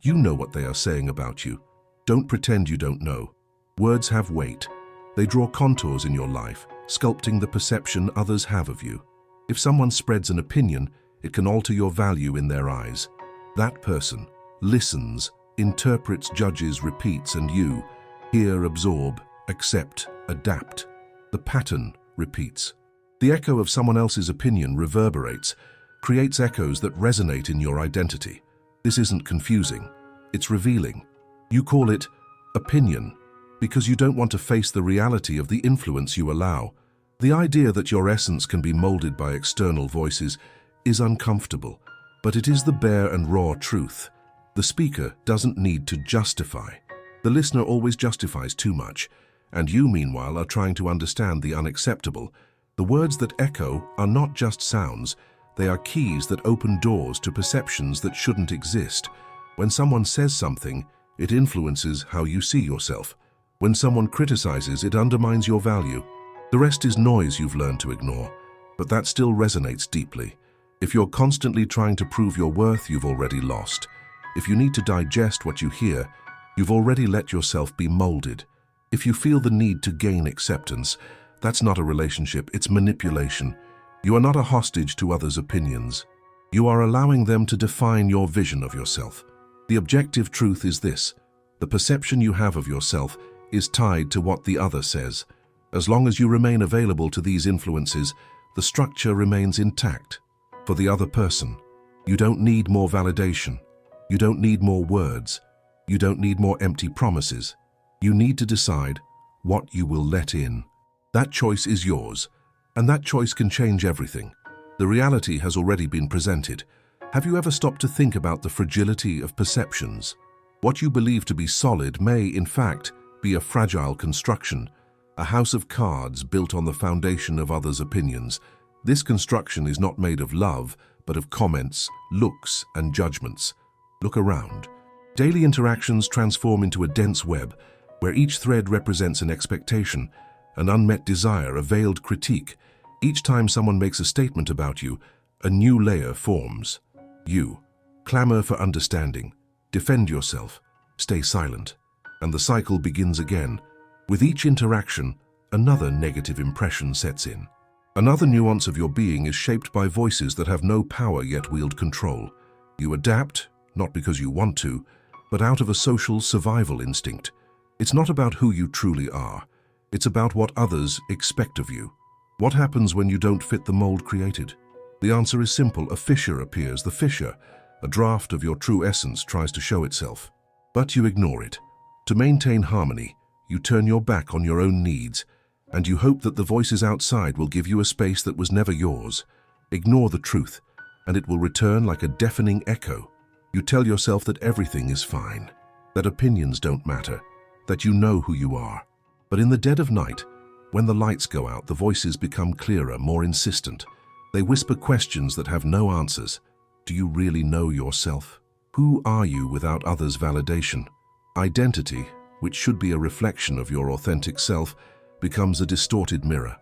You know what they are saying about you. Don't pretend you don't know. Words have weight. They draw contours in your life, sculpting the perception others have of you. If someone spreads an opinion, it can alter your value in their eyes. That person listens, interprets, judges, repeats, and you hear, absorb, accept, adapt. The pattern repeats. The echo of someone else's opinion reverberates, creates echoes that resonate in your identity. This isn't confusing, it's revealing. You call it opinion because you don't want to face the reality of the influence you allow. The idea that your essence can be molded by external voices is uncomfortable, but it is the bare and raw truth. The speaker doesn't need to justify. The listener always justifies too much, and you, meanwhile, are trying to understand the unacceptable. The words that echo are not just sounds, they are keys that open doors to perceptions that shouldn't exist. When someone says something, it influences how you see yourself. When someone criticizes, it undermines your value. The rest is noise you've learned to ignore, but that still resonates deeply. If you're constantly trying to prove your worth, you've already lost. If you need to digest what you hear, you've already let yourself be molded. If you feel the need to gain acceptance, that's not a relationship, it's manipulation. You are not a hostage to others' opinions. You are allowing them to define your vision of yourself. The objective truth is this: the perception you have of yourself is tied to what the other says. As long as you remain available to these influences, the structure remains intact. For the other person, you don't need more validation. You don't need more words. You don't need more empty promises. You need to decide what you will let in. That choice is yours, and that choice can change everything. The reality has already been presented. Have you ever stopped to think about the fragility of perceptions? What you believe to be solid may, in fact, be a fragile construction, a house of cards built on the foundation of others' opinions. This construction is not made of love, but of comments, looks, and judgments. Look around. Daily interactions transform into a dense web, where each thread represents an expectation, an unmet desire, a veiled critique. Each time someone makes a statement about you, a new layer forms. You clamor for understanding, defend yourself, stay silent, and the cycle begins again. With each interaction, another negative impression sets in. Another nuance of your being is shaped by voices that have no power yet wield control. You adapt, not because you want to, but out of a social survival instinct. It's not about who you truly are. It's about what others expect of you. What happens when you don't fit the mold created? The answer is simple. A fissure appears. The fissure, a draft of your true essence, tries to show itself. But you ignore it. To maintain harmony, you turn your back on your own needs, and you hope that the voices outside will give you a space that was never yours. Ignore the truth, and it will return like a deafening echo. You tell yourself that everything is fine, that opinions don't matter, that you know who you are. But in the dead of night, when the lights go out, the voices become clearer, more insistent. They whisper questions that have no answers. Do you really know yourself? Who are you without others' validation? Identity, which should be a reflection of your authentic self, becomes a distorted mirror,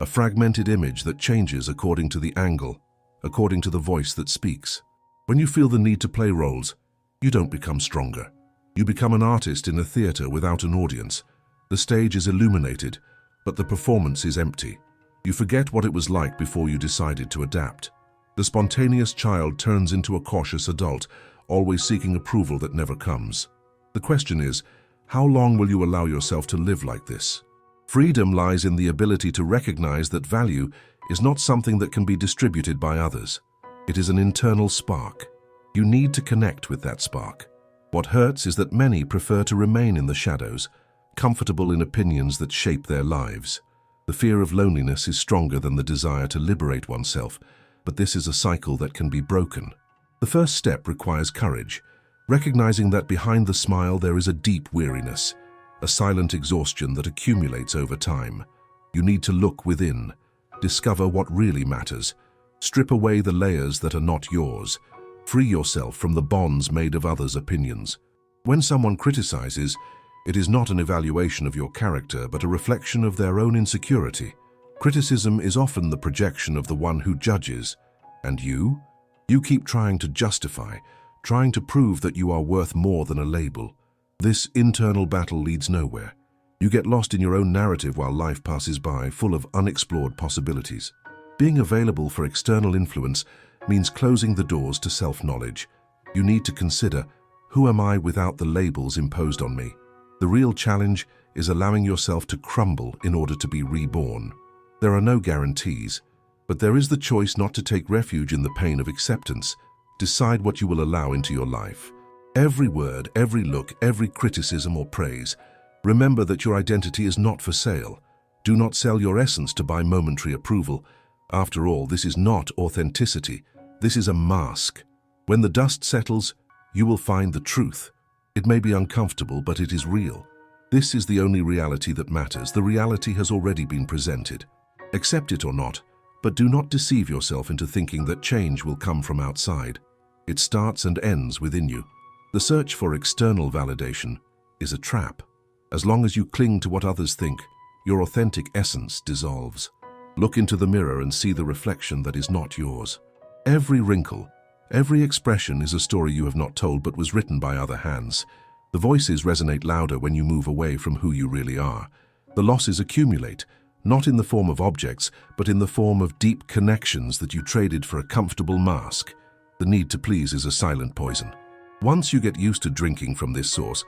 a fragmented image that changes according to the angle, according to the voice that speaks. When you feel the need to play roles, you don't become stronger. You become an artist in a theater without an audience. The stage is illuminated, but the performance is empty. You forget what it was like before you decided to adapt. The spontaneous child turns into a cautious adult, always seeking approval that never comes. The question is, how long will you allow yourself to live like this? Freedom lies in the ability to recognize that value is not something that can be distributed by others. It is an internal spark. You need to connect with that spark. What hurts is that many prefer to remain in the shadows, comfortable in opinions that shape their lives. The fear of loneliness is stronger than the desire to liberate oneself, but this is a cycle that can be broken. The first step requires courage, recognizing that behind the smile there is a deep weariness, a silent exhaustion that accumulates over time. You need to look within, discover what really matters, strip away the layers that are not yours, free yourself from the bonds made of others' opinions. When someone criticizes, it is not an evaluation of your character, but a reflection of their own insecurity. Criticism is often the projection of the one who judges. And you? You keep trying to justify, trying to prove that you are worth more than a label. This internal battle leads nowhere. You get lost in your own narrative while life passes by, full of unexplored possibilities. Being available for external influence means closing the doors to self-knowledge. You need to consider, who am I without the labels imposed on me? The real challenge is allowing yourself to crumble in order to be reborn. There are no guarantees, but there is the choice not to take refuge in the pain of acceptance. Decide what you will allow into your life. Every word, every look, every criticism or praise. Remember that your identity is not for sale. Do not sell your essence to buy momentary approval. After all, this is not authenticity. This is a mask. When the dust settles, you will find the truth. It may be uncomfortable, but it is real. This is the only reality that matters. The reality has already been presented. Accept it or not, but do not deceive yourself into thinking that change will come from outside. It starts and ends within you. The search for external validation is a trap. As long as you cling to what others think, your authentic essence dissolves. Look into the mirror and see the reflection that is not yours. Every wrinkle, every expression is a story you have not told but was written by other hands. The voices resonate louder when you move away from who you really are. The losses accumulate, not in the form of objects, but in the form of deep connections that you traded for a comfortable mask. The need to please is a silent poison. Once you get used to drinking from this source,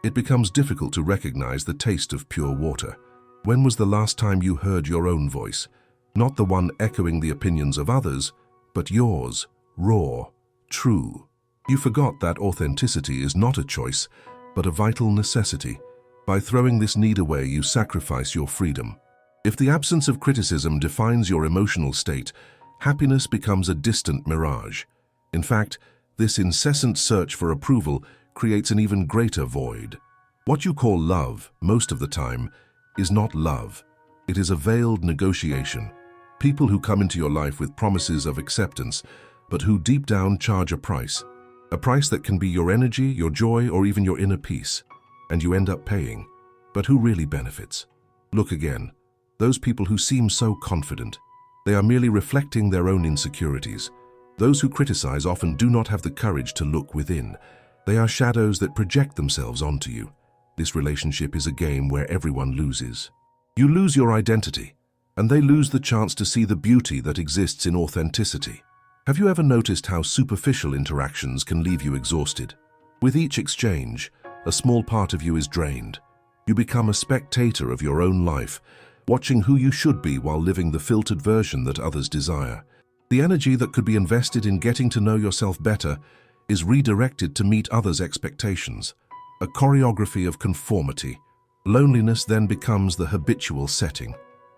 it becomes difficult to recognize the taste of pure water. When was the last time you heard your own voice? Not the one echoing the opinions of others, but yours, raw, true. You forgot that authenticity is not a choice, but a vital necessity. By throwing this need away, you sacrifice your freedom. If the absence of criticism defines your emotional state, happiness becomes a distant mirage. In fact, this incessant search for approval creates an even greater void. What you call love, most of the time, is not love. It is a veiled negotiation. People who come into your life with promises of acceptance, but who deep down charge a price that can be your energy, your joy, or even your inner peace. And you end up paying. But who really benefits? Look again. Those people who seem so confident. They are merely reflecting their own insecurities. Those who criticize often do not have the courage to look within. They are shadows that project themselves onto you. This relationship is a game where everyone loses. You lose your identity, and they lose the chance to see the beauty that exists in authenticity. Have you ever noticed how superficial interactions can leave you exhausted? With each exchange, a small part of you is drained. You become a spectator of your own life, watching who you should be while living the filtered version that others desire. The energy that could be invested in getting to know yourself better is redirected to meet others' expectations, a choreography of conformity. Loneliness then becomes the habitual setting,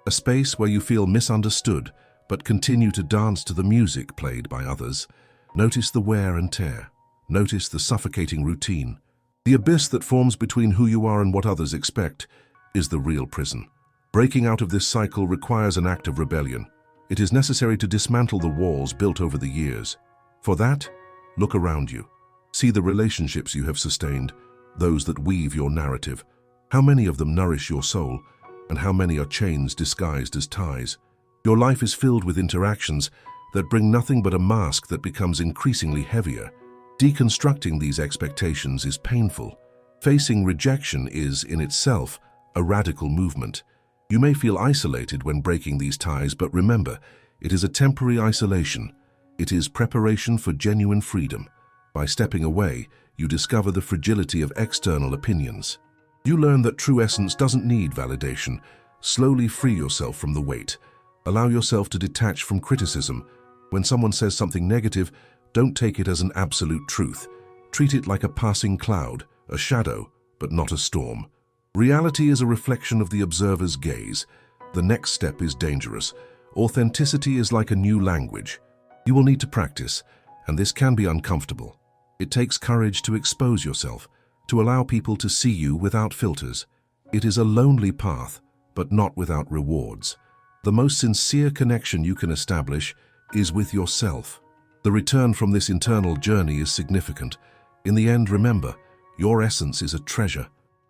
a space where you feel misunderstood but continue to dance to the music played by others. Notice the wear and tear. Notice the suffocating routine. The abyss that forms between who you are and what others expect is the real prison. Breaking out of this cycle requires an act of rebellion. It is necessary to dismantle the walls built over the years. For that, look around you. See the relationships you have sustained, those that weave your narrative. How many of them nourish your soul, and how many are chains disguised as ties? Your life is filled with interactions that bring nothing but a mask that becomes increasingly heavier. Deconstructing these expectations is painful. Facing rejection is, in itself, a radical movement. You may feel isolated when breaking these ties, but remember, it is a temporary isolation. It is preparation for genuine freedom. By stepping away, you discover the fragility of external opinions. You learn that true essence doesn't need validation. Slowly free yourself from the weight. Allow yourself to detach from criticism. When someone says something negative, don't take it as an absolute truth. Treat it like a passing cloud, a shadow, but not a storm. Reality is a reflection of the observer's gaze. The next step is dangerous. Authenticity is like a new language. You will need to practice, and this can be uncomfortable. It takes courage to expose yourself, to allow people to see you without filters. It is a lonely path, but not without rewards. The most sincere connection you can establish is with yourself. The return from this internal journey is significant. In the end, remember, your essence is a treasure.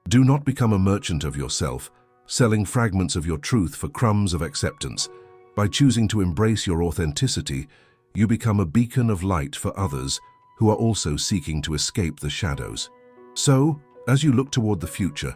Do not become a merchant of yourself, selling fragments of your truth for crumbs of acceptance. By choosing to embrace your authenticity, you become a beacon of light for others who are also seeking to escape the shadows. So, as you look toward the future,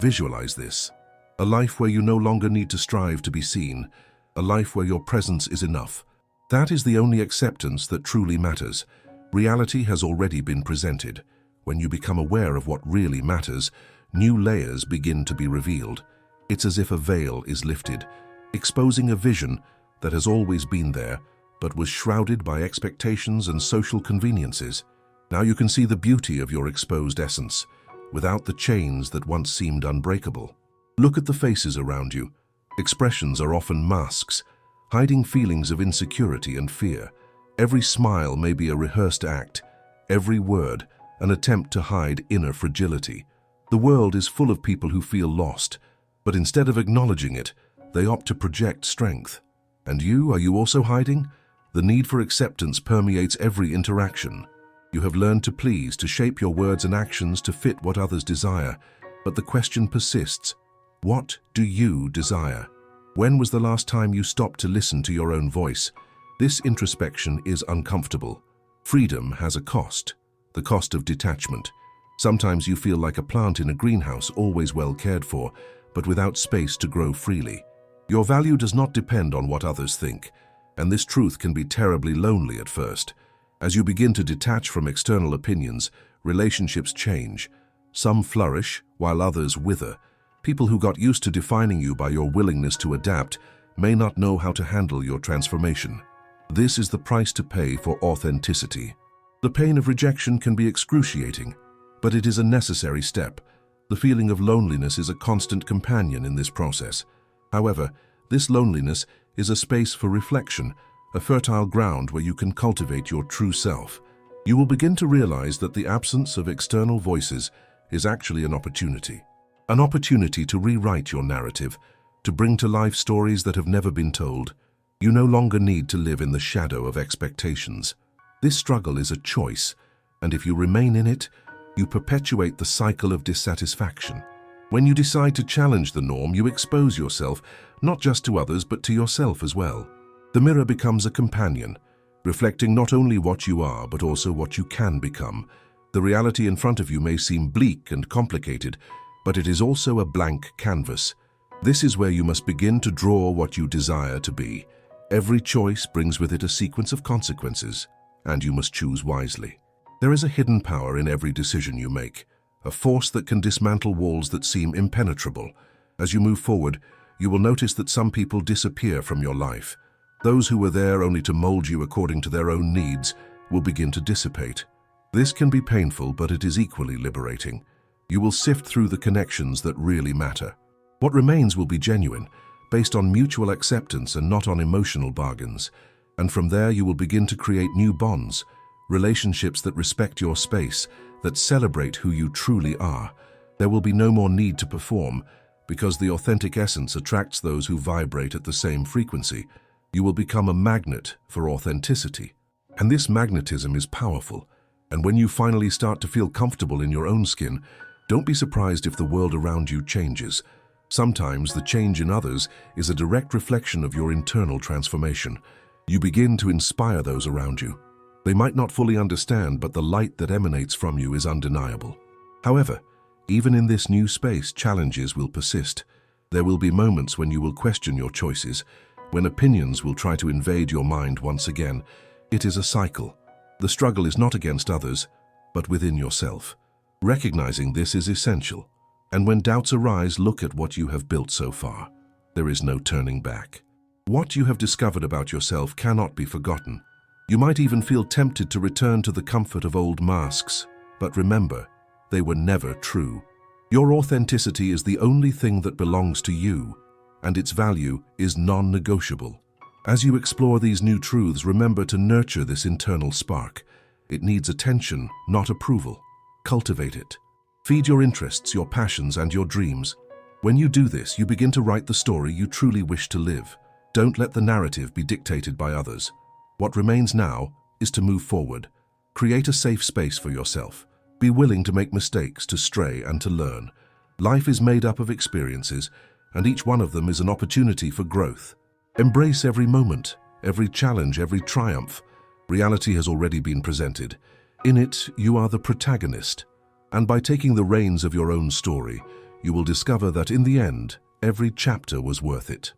visualize this. A life where you no longer need to strive to be seen, a life where your presence is enough. That is the only acceptance that truly matters. Reality has already been presented. When you become aware of what really matters, new layers begin to be revealed. It's as if a veil is lifted, exposing a vision that has always been there, but was shrouded by expectations and social conveniences. Now you can see the beauty of your exposed essence, without the chains that once seemed unbreakable. Look at the faces around you. Expressions are often masks, hiding feelings of insecurity and fear. Every smile may be a rehearsed act, every word an attempt to hide inner fragility. The world is full of people who feel lost, but instead of acknowledging it, they opt to project strength. And you, are you also hiding? The need for acceptance permeates every interaction. You have learned to please, to shape your words and actions to fit what others desire. But the question persists. What do you desire? When was the last time you stopped to listen to your own voice? This introspection is uncomfortable. Freedom has a cost, the cost of detachment. Sometimes you feel like a plant in a greenhouse, always well cared for, but without space to grow freely. Your value does not depend on what others think, and this truth can be terribly lonely at first. As you begin to detach from external opinions, relationships change. Some flourish, while others wither. People who got used to defining you by your willingness to adapt may not know how to handle your transformation. This is the price to pay for authenticity. The pain of rejection can be excruciating, but it is a necessary step. The feeling of loneliness is a constant companion in this process. However, this loneliness is a space for reflection, a fertile ground where you can cultivate your true self. You will begin to realize that the absence of external voices is actually an opportunity. An opportunity to rewrite your narrative, to bring to life stories that have never been told. You no longer need to live in the shadow of expectations. This struggle is a choice, and if you remain in it, you perpetuate the cycle of dissatisfaction. When you decide to challenge the norm, you expose yourself, not just to others, but to yourself as well. The mirror becomes a companion, reflecting not only what you are, but also what you can become. The reality in front of you may seem bleak and complicated, but it is also a blank canvas. This is where you must begin to draw what you desire to be. Every choice brings with it a sequence of consequences, and you must choose wisely. There is a hidden power in every decision you make, a force that can dismantle walls that seem impenetrable. As you move forward, you will notice that some people disappear from your life. Those who were there only to mold you according to their own needs will begin to dissipate. This can be painful, but it is equally liberating. You will sift through the connections that really matter. What remains will be genuine, based on mutual acceptance and not on emotional bargains. And from there you will begin to create new bonds, relationships that respect your space, that celebrate who you truly are. There will be no more need to perform, because the authentic essence attracts those who vibrate at the same frequency. You will become a magnet for authenticity. And this magnetism is powerful. And when you finally start to feel comfortable in your own skin, don't be surprised if the world around you changes. Sometimes the change in others is a direct reflection of your internal transformation. You begin to inspire those around you. They might not fully understand, but the light that emanates from you is undeniable. However, even in this new space, challenges will persist. There will be moments when you will question your choices, when opinions will try to invade your mind once again. It is a cycle. The struggle is not against others, but within yourself. Recognizing this is essential. And when doubts arise, look at what you have built so far. There is no turning back. What you have discovered about yourself cannot be forgotten. You might even feel tempted to return to the comfort of old masks, but remember, they were never true. Your authenticity is the only thing that belongs to you, and its value is non-negotiable. As you explore these new truths, remember to nurture this internal spark. It needs attention, not approval. Cultivate it. Feed your interests, your passions, and your dreams. When you do this, you begin to write the story you truly wish to live. Don't let the narrative be dictated by others. What remains now is to move forward. Create a safe space for yourself. Be willing to make mistakes, to stray, and to learn. Life is made up of experiences, and each one of them is an opportunity for growth. Embrace every moment, every challenge, every triumph. Reality has already been presented. In it, you are the protagonist, and by taking the reins of your own story, you will discover that in the end, every chapter was worth it.